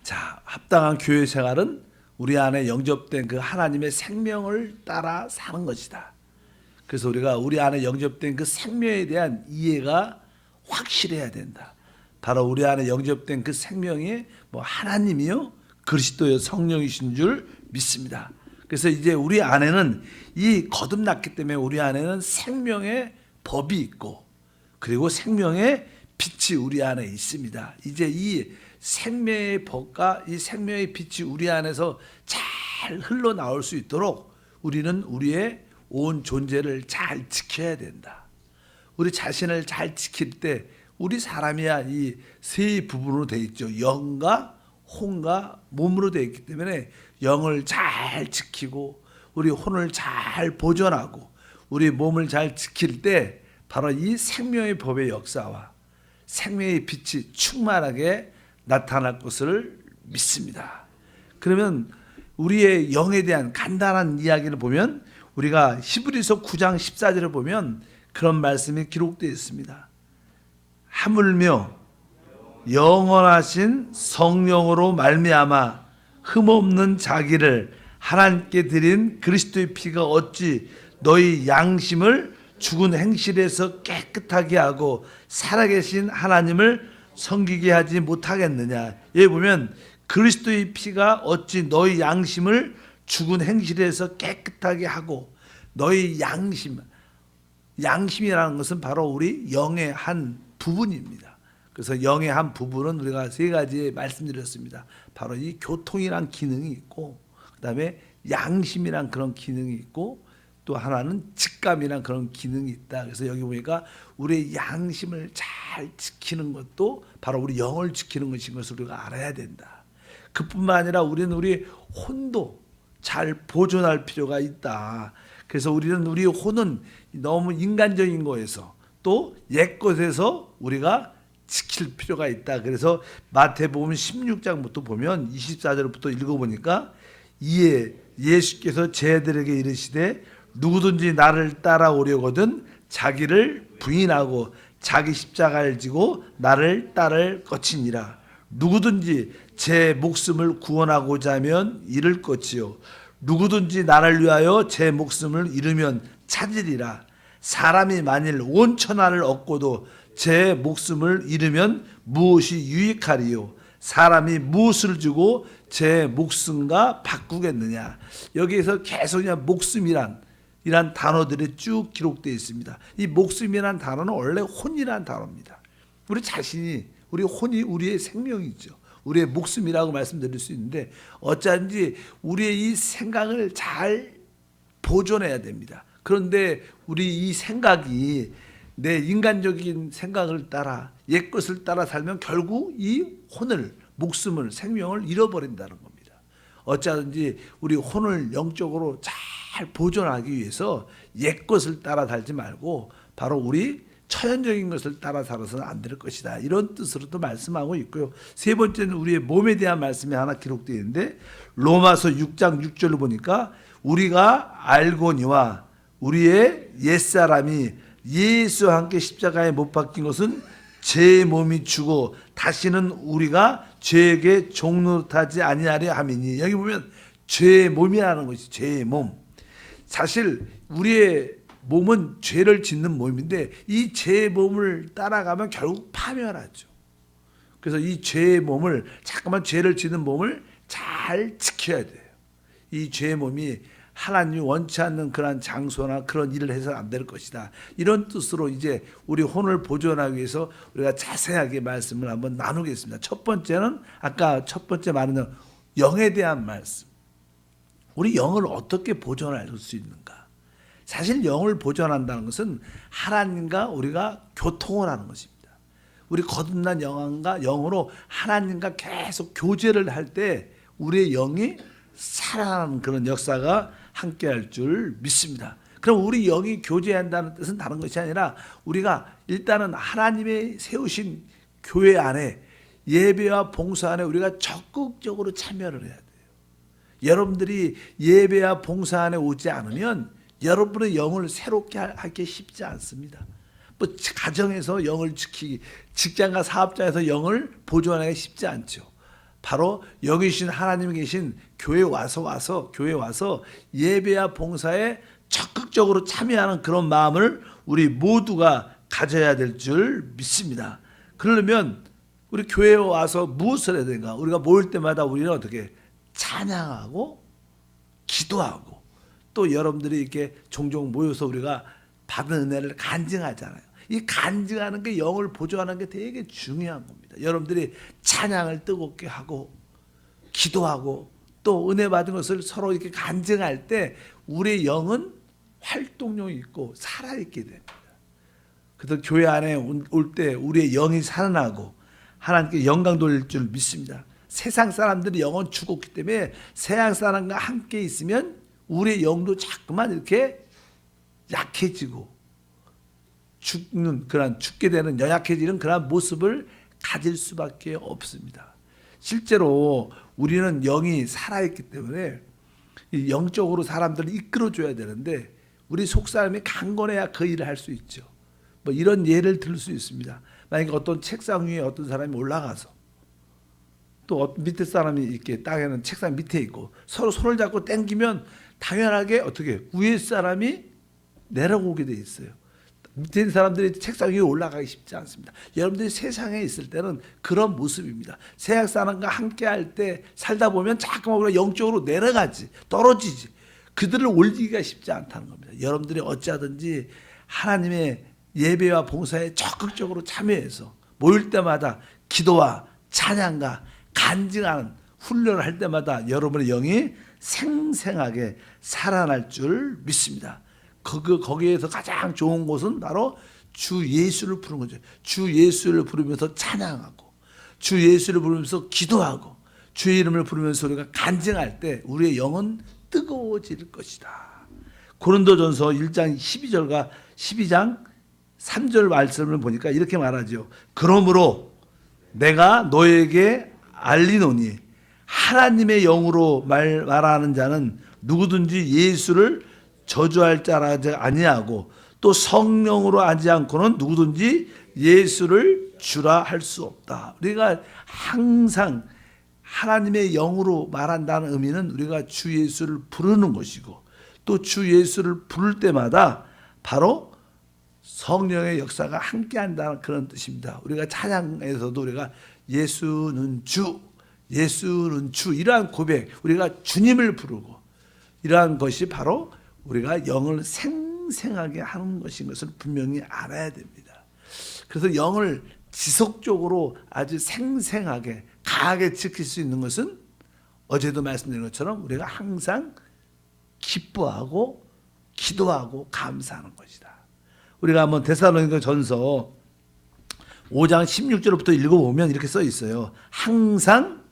자, 합당한 교회 생활은 우리 안에 영접된 그 하나님의 생명을 따라 사는 것이다. 그래서 우리가 우리 안에 영접된 그 생명에 대한 이해가 확실해야 된다. 바로 우리 안에 영접된 그 생명이 하나님이요 그리스도여 성령이신 줄 믿습니다. 그래서 이제 우리 안에는 이 거듭났기 때문에 우리 안에는 생명의 법이 있고, 그리고 생명의 빛이 우리 안에 있습니다. 이제 이 생명의 법과 이 생명의 빛이 우리 안에서 잘 흘러나올 수 있도록 우리는 우리의 온 존재를 잘 지켜야 된다. 우리 자신을 잘 지킬 때 우리 사람이야 이 세 부분으로 되어 있죠. 영과 혼과 몸으로 되어 있기 때문에 영을 잘 지키고 우리 혼을 잘 보존하고 우리 몸을 잘 지킬 때 바로 이 생명의 법의 역사와 생명의 빛이 충만하게 나타날 것을 믿습니다. 그러면 우리의 영에 대한 간단한 이야기를 보면 우리가 히브리서 9장 14절을 보면 그런 말씀이 기록되어 있습니다. 하물며 영원하신 성령으로 말미암아 흠없는 자기를 하나님께 드린 그리스도의 피가 어찌 너희 양심을 죽은 행실에서 깨끗하게 하고 살아계신 하나님을 섬기게 하지 못하겠느냐. 여기 보면 그리스도의 피가 어찌 너희 양심을 죽은 행실에서 깨끗하게 하고, 너희 양심이라는 것은 바로 우리 영의 한 부분입니다. 그래서 영의 한 부분은 우리가 세 가지 말씀드렸습니다. 바로 이 교통이란 기능이 있고, 그 다음에 양심이란 그런 기능이 있고, 또 하나는 직감이란 그런 기능이 있다. 그래서 여기 보니까 우리의 양심을 잘 지키는 것도 바로 우리 영을 지키는 것인 것을 우리가 알아야 된다. 그뿐만 아니라 우리는 우리 혼도 잘 보존할 필요가 있다. 그래서 우리는 우리 혼은 너무 인간적인 거에서 또 옛것에서 우리가 지킬 필요가 있다. 그래서 마태복음 16장부터 보면 24절부터 읽어보니까 이에 예수께서 제자들에게 이르시되 누구든지 나를 따라오려거든 자기를 부인하고 자기 십자가를 지고 나를 따를 것이니라. 누구든지 제 목숨을 구원하고자 하면 잃을 것이요 누구든지 나를 위하여 제 목숨을 잃으면 찾으리라. 사람이 만일 온 천하를 얻고도 제 목숨을 잃으면 무엇이 유익하리요? 사람이 무엇을 주고 제 목숨과 바꾸겠느냐? 여기에서 계속 그냥 목숨이란 이란 단어들이 쭉 기록되어 있습니다. 이 목숨이란 단어는 원래 혼이란 단어입니다. 우리 자신이, 우리 혼이 우리의 생명이죠. 우리의 목숨이라고 말씀드릴 수 있는데 어쩐지 우리의 이 생각을 잘 보존해야 됩니다. 그런데 우리 이 생각이 내 인간적인 생각을 따라 옛것을 따라 살면 결국 이 혼을, 목숨을, 생명을 잃어버린다는 겁니다. 어쩌든지 우리 혼을 영적으로 잘 보존하기 위해서 옛것을 따라 살지 말고 바로 우리 처연적인 것을 따라 살아서는 안 될 것이다. 이런 뜻으로도 말씀하고 있고요. 세 번째는 우리의 몸에 대한 말씀이 하나 기록되어 있는데 로마서 6장 6절을 보니까 우리가 알거니와 우리의 옛사람이 예수와 함께 십자가에 못 박힌 것은 제 몸이 죽어 다시는 우리가 죄에게 종노릇하지 아니하려 함이니. 여기 보면 죄의 몸이라는 것이 죄의 몸. 사실 우리의 몸은 죄를 짓는 몸인데 이 죄의 몸을 따라가면 결국 파멸하죠. 그래서 이 죄의 몸을, 잠깐만 죄를 짓는 몸을 잘 지켜야 돼요. 이 죄의 몸이 하나님이 원치 않는 그런 장소나 그런 일을 해서는 안 될 것이다. 이런 뜻으로 이제 우리 혼을 보존하기 위해서 우리가 자세하게 말씀을 한번 나누겠습니다. 첫 번째는 아까 첫 번째 말은 영에 대한 말씀. 우리 영을 어떻게 보존할 수 있는가? 사실 영을 보존한다는 것은 하나님과 우리가 교통을 하는 것입니다. 우리 거듭난 영으로 하나님과 계속 교제를 할 때 우리의 영이 살아나는 그런 역사가 함께할 줄 믿습니다. 그럼 우리 영이 교제한다는 뜻은 다른 것이 아니라 우리가 일단은 하나님의 세우신 교회 안에 예배와 봉사 안에 우리가 적극적으로 참여를 해야 돼요. 여러분들이 예배와 봉사 안에 오지 않으면 여러분의 영을 새롭게 하기 쉽지 않습니다. 뭐 가정에서 영을 지키기, 직장과 사업장에서 영을 보존하기 쉽지 않죠. 바로 여기 계신 하나님이 계신 교회 와서 예배와 봉사에 적극적으로 참여하는 그런 마음을 우리 모두가 가져야 될 줄 믿습니다. 그러려면 우리 교회에 와서 무엇을 해야 되는가? 우리가 모일 때마다 우리는 어떻게 찬양하고 기도하고 또 여러분들이 이렇게 종종 모여서 우리가 받은 은혜를 간증하잖아요. 이 간증하는 게 영을 보존하는 게 되게 중요한 겁니다. 여러분들이 찬양을 뜨겁게 하고 기도하고 또 은혜 받은 것을 서로 이렇게 간증할 때 우리의 영은 활동력이 있고 살아있게 됩니다. 그래서 교회 안에 올 때 우리의 영이 살아나고 하나님께 영광 돌릴 줄 믿습니다. 세상 사람들이 영은 죽었기 때문에 세상 사람과 함께 있으면 우리의 영도 자꾸만 이렇게 약해지고 죽게 되는 연약해지는 그런 모습을 가질 수밖에 없습니다. 실제로 우리는 영이 살아있기 때문에 영적으로 사람들을 이끌어줘야 되는데 우리 속사람이 강건해야 그 일을 할 수 있죠. 뭐 이런 예를 들 수 있습니다. 만약에 어떤 책상 위에 어떤 사람이 올라가서 또 밑에 사람이 이렇게 땅에는 책상 밑에 있고 서로 손을 잡고 당기면 당연하게 어떻게 위에 사람이 내려오게 돼 있어요. 밑에 있는 사람들이 책상 위에 올라가기 쉽지 않습니다. 여러분들이 세상에 있을 때는 그런 모습입니다. 세상 사람과 함께 할 때 살다 보면 자꾸만 우리가 영적으로 내려가지, 떨어지지. 그들을 올리기가 쉽지 않다는 겁니다. 여러분들이 어찌하든지 하나님의 예배와 봉사에 적극적으로 참여해서 모일 때마다 기도와 찬양과 간증하는 훈련을 할 때마다 여러분의 영이 생생하게 살아날 줄 믿습니다. 거기에서 가장 좋은 곳은 바로 주 예수를 부르는 거죠. 주 예수를 부르면서 찬양하고 주 예수를 부르면서 기도하고 주의 이름을 부르면서 우리가 간증할 때 우리의 영은 뜨거워질 것이다. 고린도전서 1장 12장 3절 말씀을 보니까 이렇게 말하죠. 그러므로 내가 너에게 알리노니 하나님의 영으로 말하는 자는 누구든지 예수를 저주할 자라 아니하고 또 성령으로 하지 않고는 누구든지 예수를 주라 할 수 없다. 우리가 항상 하나님의 영으로 말한다는 의미는 우리가 주 예수를 부르는 것이고 또 주 예수를 부를 때마다 바로 성령의 역사가 함께한다는 그런 뜻입니다. 우리가 찬양에서도 우리가 예수는 주 이러한 고백, 우리가 주님을 부르고 이러한 것이 바로 우리가 영을 생생하게 하는 것인 것을 분명히 알아야 됩니다. 그래서 영을 지속적으로 아주 생생하게 강하게 지킬 수 있는 것은 어제도 말씀드린 것처럼 우리가 항상 기뻐하고 기도하고 감사하는 것이다. 우리가 한번 데살로니가 전서 5장 16절부터 읽어보면 이렇게 써 있어요. 항상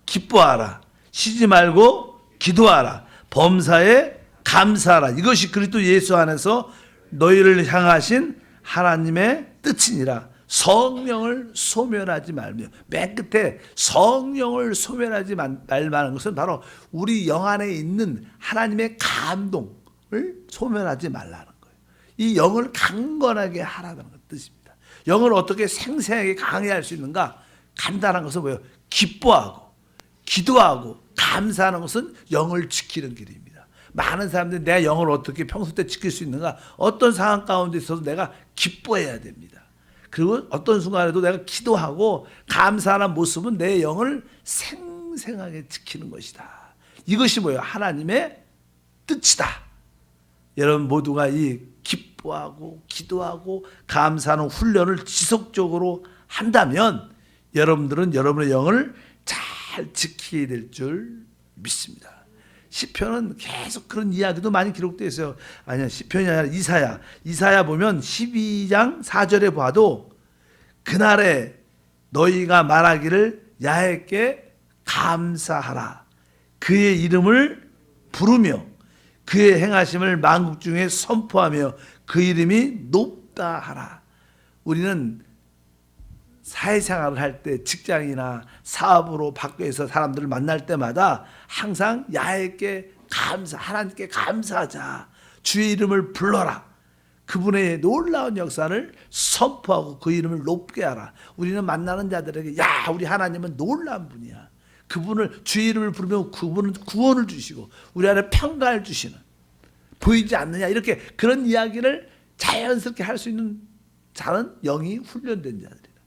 기뻐하라. 쉬지 말고 기도하라. 범사에 감사하라. 이것이 그리스도 예수 안에서 너희를 향하신 하나님의 뜻이니라. 성령을 소멸하지 말며. 맨 끝에 성령을 소멸하지 말라는 것은 바로 우리 영 안에 있는 하나님의 감동을 소멸하지 말라는 거예요. 이 영을 강건하게 하라는 뜻입니다. 영을 어떻게 생생하게 강하게 할 수 있는가? 간단한 것은 뭐예요? 기뻐하고 기도하고 감사하는 것은 영을 지키는 길입니다. 많은 사람들이 내 영을 어떻게 평소 때 지킬 수 있는가? 어떤 상황 가운데 있어서 내가 기뻐해야 됩니다. 그리고 어떤 순간에도 내가 기도하고 감사하는 모습은 내 영을 생생하게 지키는 것이다. 이것이 뭐예요? 하나님의 뜻이다. 여러분 모두가 이 기뻐하고 기도하고 감사하는 훈련을 지속적으로 한다면 여러분들은 여러분의 영을 잘 지키게 될 줄 믿습니다. 시편은 계속 그런 이야기도 많이 기록되어 있어요. 아니야, 시편이 아니라 이사야 보면 12장 4절에 봐도 그날에 너희가 말하기를 야훼께 감사하라. 그의 이름을 부르며 그의 행하심을 만국 중에 선포하며 그 이름이 높다 하라. 우리는 사회생활을 할 때 직장이나 사업으로 밖에서 사람들을 만날 때마다 항상 야훼께 하나님께 감사하자. 주의 이름을 불러라. 그분의 놀라운 역사를 선포하고 그 이름을 높게 하라. 우리는 만나는 자들에게 야 우리 하나님은 놀라운 분이야. 그분을 주의 이름을 부르면 그분은 구원을 주시고 우리 안에 평강을 주시는, 보이지 않느냐 이렇게 그런 이야기를 자연스럽게 할 수 있는 자는 영이 훈련된 자들이다.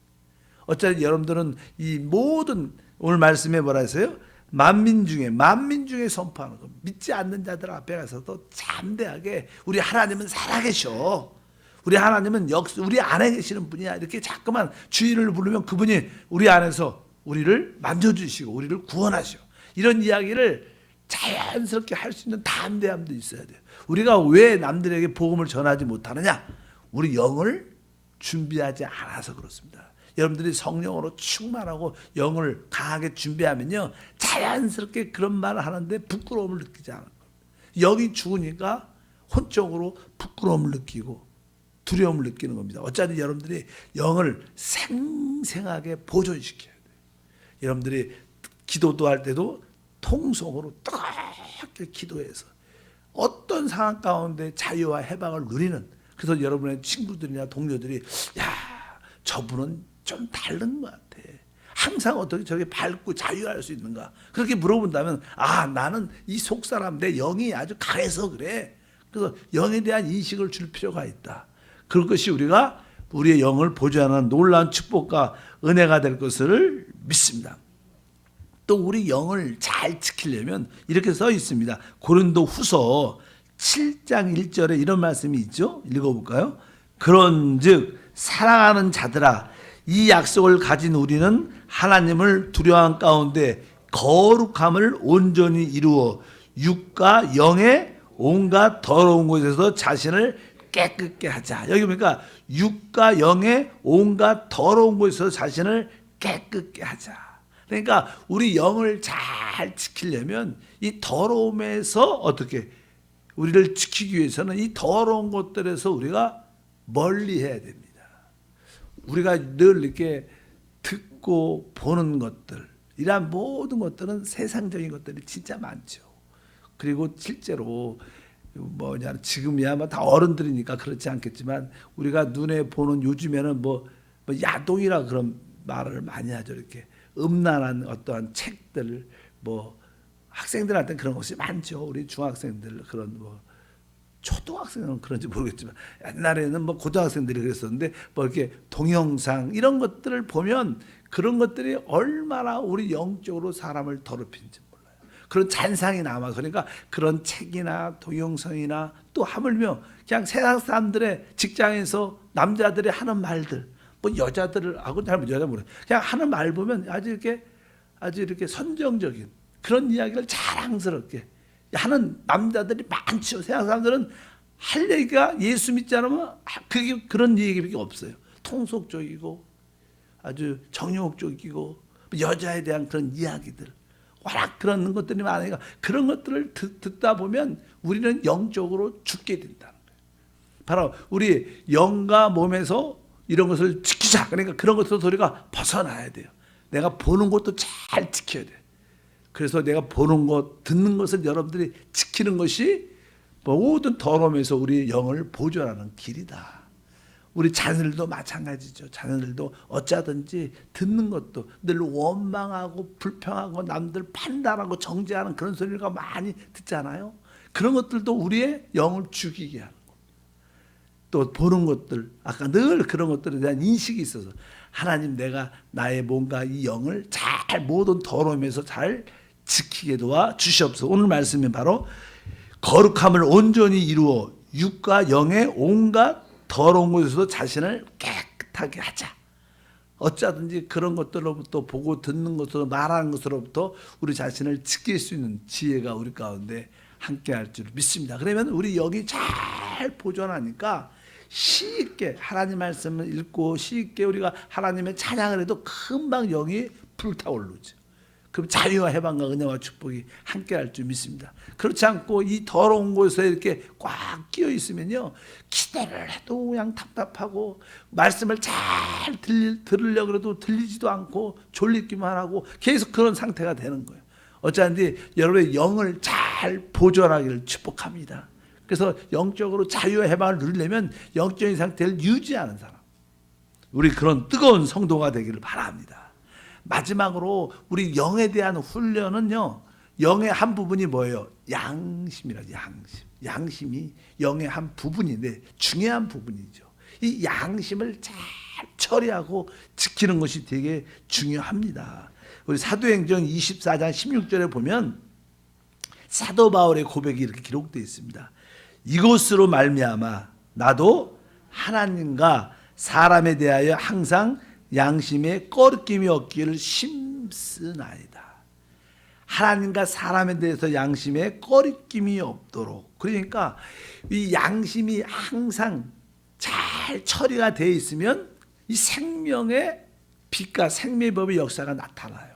어차피 여러분들은 이 모든 오늘 말씀에 뭐라 했어요? 만민 중에 선포하는 거. 믿지 않는 자들 앞에 가서도 담대하게 우리 하나님은 살아계셔. 우리 하나님은 우리 안에 계시는 분이야. 이렇게 자꾸만 주의를 부르면 그분이 우리 안에서 우리를 만져주시고 우리를 구원하셔. 이런 이야기를 자연스럽게 할 수 있는 담대함도 있어야 돼요. 우리가 왜 남들에게 복음을 전하지 못하느냐? 우리 영을 준비하지 않아서 그렇습니다. 여러분들이 성령으로 충만하고 영을 강하게 준비하면요, 자연스럽게 그런 말을 하는데 부끄러움을 느끼지 않을 거예요. 영이 죽으니까 혼적으로 부끄러움을 느끼고 두려움을 느끼는 겁니다. 어차피 여러분들이 영을 생생하게 보존시켜야 돼요. 여러분들이 기도도 할 때도 통성으로 뜨겁게 기도해서 어떤 상황 가운데 자유와 해방을 누리는, 그래서 여러분의 친구들이나 동료들이 야, 저분은 좀 다른 것 같아. 항상 어떻게 저렇게 밝고 자유할 수 있는가? 그렇게 물어본다면 아, 나는 이 속사람 내 영이 아주 강해서 그래. 그래서 영에 대한 인식을 줄 필요가 있다. 그런 것이 우리가 우리의 영을 보존하는 놀라운 축복과 은혜가 될 것을 믿습니다. 또 우리 영을 잘 지키려면 이렇게 써 있습니다. 고린도 후서 7장 1절에 이런 말씀이 있죠. 읽어볼까요? 그런즉 사랑하는 자들아, 이 약속을 가진 우리는 하나님을 두려워한 가운데 거룩함을 온전히 이루어 육과 영의 온갖 더러운 곳에서 자신을 깨끗게 하자. 여기 보니까 육과 영의 온갖 더러운 곳에서 자신을 깨끗게 하자. 그러니까 우리 영을 잘 지키려면 이 더러움에서 어떻게 우리를 지키기 위해서는 이 더러운 것들에서 우리가 멀리해야 됩니다. 우리가 늘 이렇게 듣고 보는 것들, 이러한 모든 것들은 세상적인 것들이 진짜 많죠. 그리고 실제로 지금이야 다 어른들이니까 그렇지 않겠지만 우리가 눈에 보는 요즘에는 뭐 야동이라 그런 말을 많이 하죠. 이렇게 음란한 어떠한 책들, 학생들한테는 그런 것이 많죠. 우리 중학생들 그런 초등학생은 그런지 모르겠지만 옛날에는 고등학생들이 그랬었는데 이렇게 동영상 이런 것들을 보면 그런 것들이 얼마나 우리 영적으로 사람을 더럽힌지 몰라요. 그런 잔상이 남아. 그러니까 그런 책이나 동영상이나 또 하물며 그냥 세상 사람들의 직장에서 남자들이 하는 말들, 여자들을 하고 잘 모르겠어요. 그냥 하는 말 보면 아주 이렇게 선정적인 그런 이야기를 자랑스럽게 하는 남자들이 많죠. 세상 사람들은 할 얘기가 예수 믿지 않으면 그게 그런 얘기밖에 없어요. 통속적이고 아주 정욕적이고 여자에 대한 그런 이야기들, 워낙 그런 것들이 많으니까 그런 것들을 듣다 보면 우리는 영적으로 죽게 된다는 거예요. 바로 우리 영과 몸에서 이런 것을 지키자. 그러니까 그런 것에서 우리가 벗어나야 돼요. 내가 보는 것도 잘 지켜야 돼. 그래서 내가 보는 것, 듣는 것을 여러분들이 지키는 것이 모든 더러움에서 우리 영을 보존하는 길이다. 우리 자녀들도 마찬가지죠. 자녀들도 어쩌든지 듣는 것도 늘 원망하고 불평하고 남들 판단하고 정죄하는 그런 소리가 많이 듣잖아요. 그런 것들도 우리의 영을 죽이게 하는 거. 또 보는 것들, 아까 늘 그런 것들에 대한 인식이 있어서 하나님, 내가 나의 뭔가 이 영을 잘 모든 더러움에서 잘 지키게 도와 주시옵소서. 오늘 말씀은 바로 거룩함을 온전히 이루어 육과 영의 온갖 더러운 곳에서 자신을 깨끗하게 하자. 어쩌든지 그런 것들로부터 보고 듣는 것으로 말하는 것으로부터 우리 자신을 지킬 수 있는 지혜가 우리 가운데 함께할 줄 믿습니다. 그러면 우리 영이 잘 보존하니까 쉽게 하나님 말씀을 읽고 쉽게 우리가 하나님의 찬양을 해도 금방 영이 불타오르죠. 그럼 자유와 해방과 은혜와 축복이 함께할 줄 믿습니다. 그렇지 않고 이 더러운 곳에 이렇게 꽉 끼어 있으면요, 기도를 해도 그냥 답답하고 말씀을 잘 들으려고 해도 들리지도 않고 졸리기만 하고 계속 그런 상태가 되는 거예요. 어쩌든지 여러분의 영을 잘 보존하기를 축복합니다. 그래서 영적으로 자유와 해방을 누리려면 영적인 상태를 유지하는 사람, 우리 그런 뜨거운 성도가 되기를 바랍니다. 마지막으로 우리 영에 대한 훈련은요, 영의 한 부분이 뭐예요? 양심이라죠. 양심이 영의 한 부분인데 중요한 부분이죠. 이 양심을 잘 처리하고 지키는 것이 되게 중요합니다. 우리 사도행전 24장 16절에 보면 사도 바울의 고백이 이렇게 기록되어 있습니다. 이것으로 말미암아 나도 하나님과 사람에 대하여 항상 양심에 꺼리낌이 없기를 심쓰나이다. 하나님과 사람에 대해서 양심에 꺼리낌이 없도록. 그러니까 이 양심이 항상 잘 처리가 되어 있으면 이 생명의 빛과 생명의 법의 역사가 나타나요.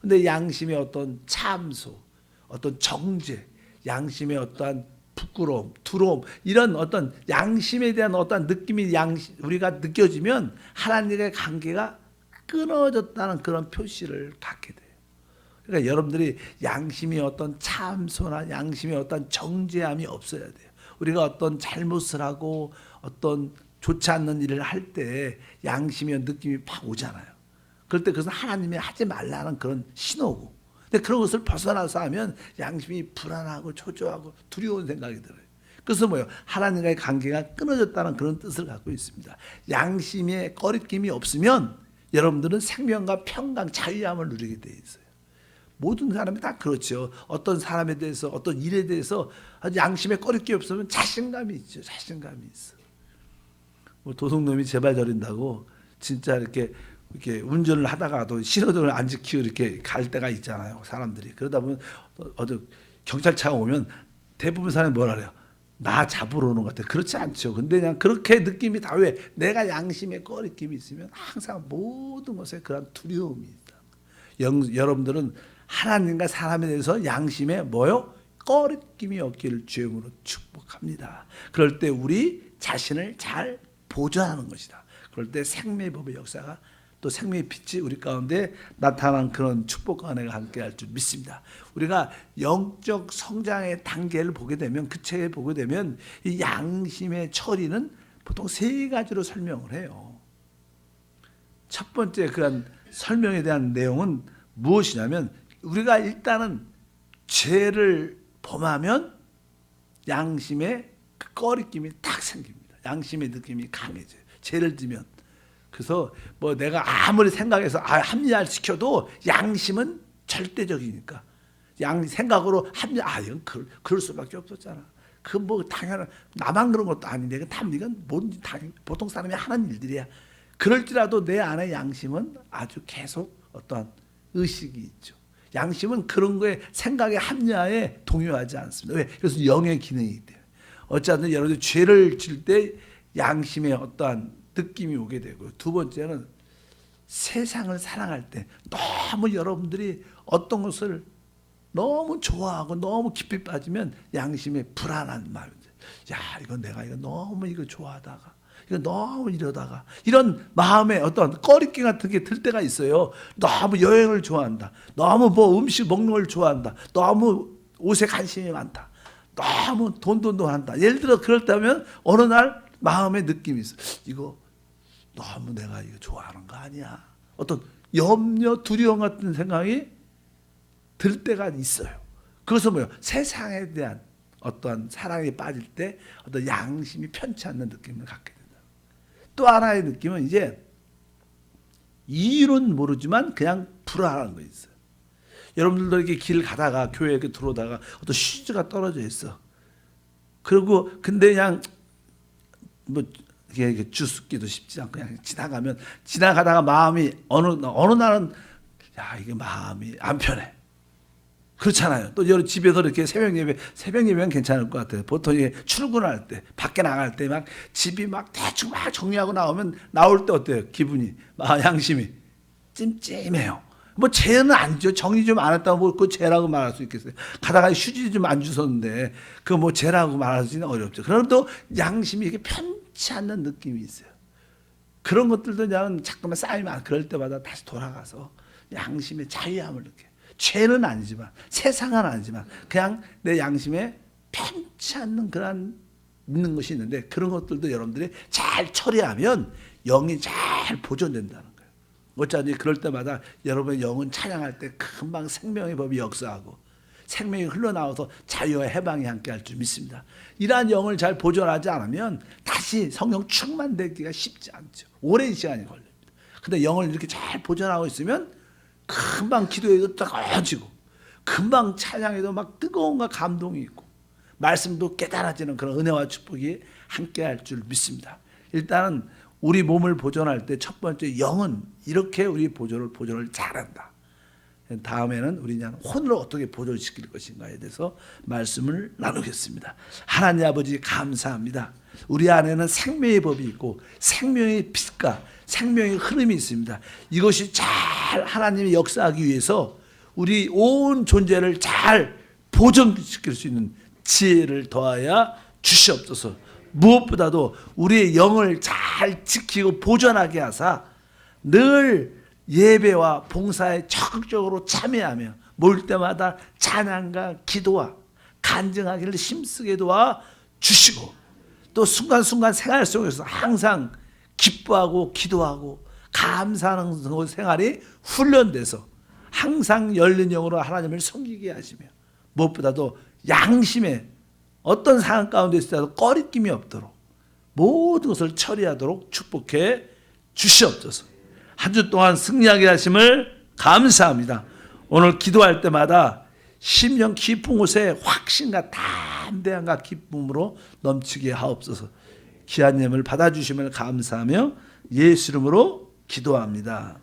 근데 양심의 어떤 참소, 어떤 정죄, 양심의 어떠한 부끄러움, 두려움, 이런 어떤 양심에 대한 어떤 느낌이 우리가 느껴지면 하나님과의 관계가 끊어졌다는 그런 표시를 갖게 돼요. 그러니까 여러분들이 양심이 어떤 참소나 양심의 어떤 정죄함이 없어야 돼요. 우리가 어떤 잘못을 하고 어떤 좋지 않는 일을 할 때 양심의 느낌이 팍 오잖아요. 그럴 때 그것은 하나님이 하지 말라는 그런 신호고, 근데 그런 것을 벗어나서 하면 양심이 불안하고 초조하고 두려운 생각이 들어요. 그래서 뭐예요? 하나님과의 관계가 끊어졌다는 그런 뜻을 갖고 있습니다. 양심에 꺼리낌이 없으면 여러분들은 생명과 평강, 자유함을 누리게 돼 있어요. 모든 사람이 다 그렇죠. 어떤 사람에 대해서, 어떤 일에 대해서 양심에 꺼리낌이 없으면 자신감이 있죠. 자신감이 있어. 뭐 도둑놈이 제발 저린다고 진짜 이렇게 운전을 하다가도 신호등을 안 지키고 이렇게 갈 때가 있잖아요. 사람들이. 그러다 보면 어디 경찰차가 오면 대부분 사람이 뭐라 그래요? 나 잡으러 오는 것 같아. 그렇지 않죠. 근데 그냥 그렇게 느낌이 다 왜? 내가 양심에 꺼리낌이 있으면 항상 모든 것에 그런 두려움이 있다. 여러분들은 하나님과 사람에 대해서 양심에 뭐요? 꺼리낌이 없기를 주님으로 축복합니다. 그럴 때 우리 자신을 잘 보존하는 것이다. 그럴 때 생명의 법의 역사가 또 생명의 빛이 우리 가운데 나타난 그런 축복과 은혜가 함께할 줄 믿습니다. 우리가 영적 성장의 단계를 보게 되면, 그 책에 보게 되면 이 양심의 처리는 보통 세 가지로 설명을 해요. 첫 번째 그런 설명에 대한 내용은 무엇이냐면, 우리가 일단은 죄를 범하면 양심의 그 꺼리낌이 딱 생깁니다. 양심의 느낌이 강해져요. 죄를 지면. 그래서 뭐 내가 아무리 생각해서 합리화를 시켜도 양심은 절대적이니까 생각으로 이건 그럴 수밖에 없었잖아. 그 뭐 당연한, 나만 그런 것도 아닌데 이건 보통 사람이 하는 일들이야. 그럴지라도 내 안에 양심은 아주 계속 어떠한 의식이 있죠. 양심은 그런 거에, 생각의 합리화에 동요하지 않습니다. 왜? 그래서 영의 기능이기 때문에. 어쨌든 여러분들 죄를 질 때 양심의 어떠한 느낌이 오게 되고요. 두 번째는 세상을 사랑할 때 너무 여러분들이 어떤 것을 너무 좋아하고 너무 깊이 빠지면 양심에 불안한 마음이 야, 내가 너무 좋아하다가 너무 이러다가 이런 마음에 어떤 꺼리낌 같은 게 들 때가 있어요. 너무 여행을 좋아한다. 너무 뭐 음식 먹는 걸 좋아한다. 너무 옷에 관심이 많다. 너무 돈도 한다. 예를 들어 그럴 때면 어느 날 마음의 느낌이 있어. 너무 내가 좋아하는 거 아니야. 어떤 염려, 두려움 같은 생각이 들 때가 있어요. 그것은 뭐예요? 세상에 대한 어떠한 사랑에 빠질 때 어떤 양심이 편치 않는 느낌을 갖게 된다. 또 하나의 느낌은 이제 이유는 모르지만 그냥 불안한 거 있어요. 여러분들도 이렇게 길 가다가 교회에 이렇게 들어오다가 어떤 슈즈가 떨어져 있어. 그리고 근데 그냥 뭐 이게 주습기도 쉽지 않고 그냥 지나가다가 마음이 어느 날은 이게 마음이 안 편해. 그렇잖아요. 또 여러 집에서 이렇게 새벽 예배는 괜찮을 것 같아요. 보통 출근할 때, 밖에 나갈 때 막 집이 막 대충 막 정리하고 나올 때 어때요? 기분이, 양심이 찜찜해요. 뭐 죄는 아니죠. 정리 좀 안 했다고 뭐 그 죄라고 말할 수 있겠어요. 가다가 휴지 좀 안 주웠는데 그거 뭐 죄라고 말하기는 어렵죠. 그럼 또 양심이 이렇게 편치 않는 느낌이 있어요. 그런 것들도 그냥 잠깐만 쌓이면 그럴 때마다 다시 돌아가서 양심의 자유함을 느껴요. 죄는 아니지만, 세상은 아니지만 그냥 내 양심에 편치 않는 그런 있는 것이 있는데, 그런 것들도 여러분들이 잘 처리하면 영이 잘 보존된다는 거예요. 어쩌니 그럴 때마다 여러분의 영은 찬양할 때 금방 생명의 법이 역사하고 생명이 흘러나와서 자유와 해방이 함께할 줄 믿습니다. 이러한 영을 잘 보존하지 않으면 다시 성령 충만되기가 쉽지 않죠. 오랜 시간이 걸립니다. 근데 영을 이렇게 잘 보존하고 있으면 금방 기도해도 뜨거워지고 금방 찬양해도 막 뜨거움과 감동이 있고 말씀도 깨달아지는 그런 은혜와 축복이 함께할 줄 믿습니다. 일단은 우리 몸을 보존할 때 첫 번째 영은 이렇게 우리 보존을 잘한다. 다음에는 우리 혼을 어떻게 보존시킬 것인가에 대해서 말씀을 나누겠습니다. 하나님 아버지 감사합니다. 우리 안에는 생명의 법이 있고 생명의 빛과 생명의 흐름이 있습니다. 이것이 잘 하나님이 역사하기 위해서 우리 온 존재를 잘 보존시킬 수 있는 지혜를 더하여 주시옵소서. 무엇보다도 우리의 영을 잘 지키고 보존하게 하사 늘 예배와 봉사에 적극적으로 참여하며 모일 때마다 찬양과 기도와 간증하기를 힘쓰게 도와 주시고 또 순간순간 생활 속에서 항상 기뻐하고 기도하고 감사하는 생활이 훈련돼서 항상 열린 영으로 하나님을 섬기게 하시며 무엇보다도 양심에 어떤 상황 가운데 있어도 꺼리낌이 없도록 모든 것을 처리하도록 축복해 주시옵소서. 한 주 동안 승리하게 하심을 감사합니다. 오늘 기도할 때마다 심령 깊은 곳에 확신과 담대함과 기쁨으로 넘치게 하옵소서. 귀한 예물 받아주심을 감사하며 예수 이름으로 기도합니다.